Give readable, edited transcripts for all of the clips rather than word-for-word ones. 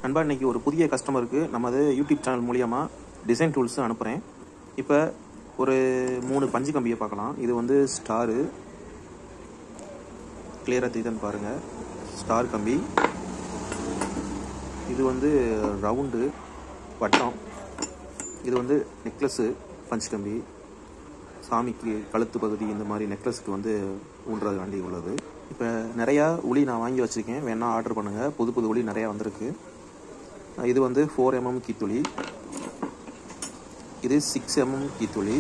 நண்பா, இன்றைக்கி ஒரு புதிய கஸ்டமருக்கு நமது யூடியூப் சேனல் மூலியமாக டிசைன் டூல்ஸ் அனுப்புகிறேன். இப்போ ஒரு 3 பஞ்சு கம்பியை பார்க்கலாம். இது வந்து ஸ்டாரு, கிளியராக தெரியுதுன்னு பாருங்கள். ஸ்டார் கம்பி. இது வந்து ரவுண்டு வட்டம். இது வந்து நெக்லஸ்ஸு பஞ்சு கம்பி. சாமிக்கு கழுத்து பகுதி இந்த மாதிரி நெக்லஸுக்கு வந்து ஊன்றது வண்டி உள்ளது. இப்போ நிறையா உளி நான் வாங்கி வச்சுருக்கேன், வேணால் ஆர்டர் பண்ணுங்கள். புது புது உளி நிறையா வந்திருக்கு. இது வந்து 4 mm கீத்துளி, இது 6 mm கீத்துளி,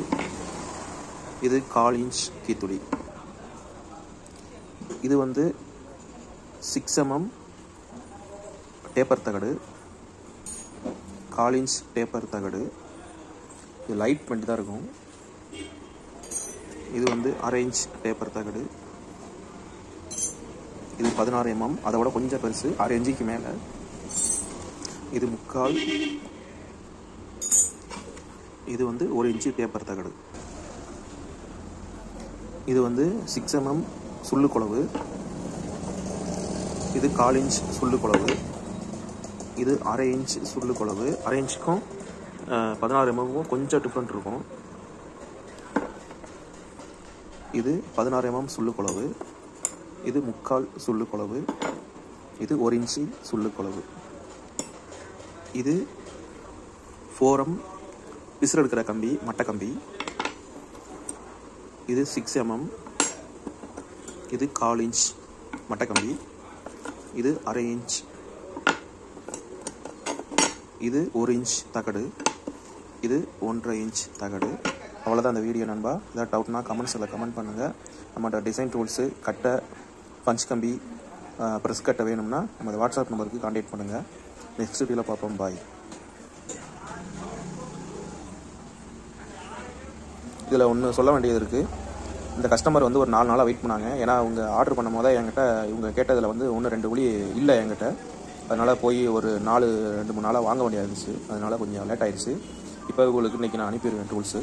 இது 1/4 inch கீத்துளி. இது வந்து 6 mm டேப்பர் தகடு, 1/4 inch டேப்பர் தகடு. இது லைட் பண்ணி தான் இருக்கும். இது வந்து 1/2 inch டேப்பர் தகடு. இது 16 mm, அதை விட கொஞ்சம் பெருசு, 1/2 inch மேலே. இது 3/4. இது வந்து 1 inch டேப்பர் தகடு. இது வந்து 6 mm சுள்ளு குழவு. இது 1/4 inch சுள்ளு குழவு. இது 1/2 inch சுள்ளு குழவு. 1/2 inchக்கும் 16 mmக்கும் கொஞ்சம் டிஃப்ரெண்ட் இருக்கும். இது 16 mm சுள்ளு குழவு. இது 3/4 சுள்ளு குழவு. இது 1 inch சுள்ளு குழவு. இது 4 mm பிசுறு எடுக்கிற கம்பி, மட்டை கம்பி. இது 6 mm. இது 1/4 inch மட்டை கம்பி. இது 1/2 inch. இது 1 inch தகடு. இது 1/2 inch தகடு. அவ்வளோதான் அந்த வீடியோ நண்பா. ஏதாவது டவுட்னா கமெண்ட்ஸில் கமெண்ட் பண்ணுங்கள். நம்மளோட டிசைன் டூல்ஸு, கட்டை, பஞ்ச் கம்பி, ப்ரெஸ் கட்டை வேணும்னா நம்ம வாட்ஸ்அப் நம்பருக்கு கான்டாக்ட் பண்ணுங்கள். நெக்ஸ்ட் வீடியோவில் பார்ப்போம். பாய். இதில் ஒன்று சொல்ல வேண்டியது இருக்குது. இந்த கஸ்டமர் வந்து ஒரு 4 நாளாக வெயிட் பண்ணாங்க. ஏன்னா அவங்க ஆர்டர் பண்ணும் போது என்கிட்ட இவங்க கேட்டதில் வந்து 1-2 உளி இல்லை என்கிட்ட. அதனால் போய் ஒரு 2-3 நாளாக வாங்க வேண்டியது இருந்துச்சு. அதனால் கொஞ்சம் லேட் ஆகிடுச்சு. இப்போ உங்களுக்கு இன்றைக்கி நான் அனுப்பிடுவேன் டூல்ஸு.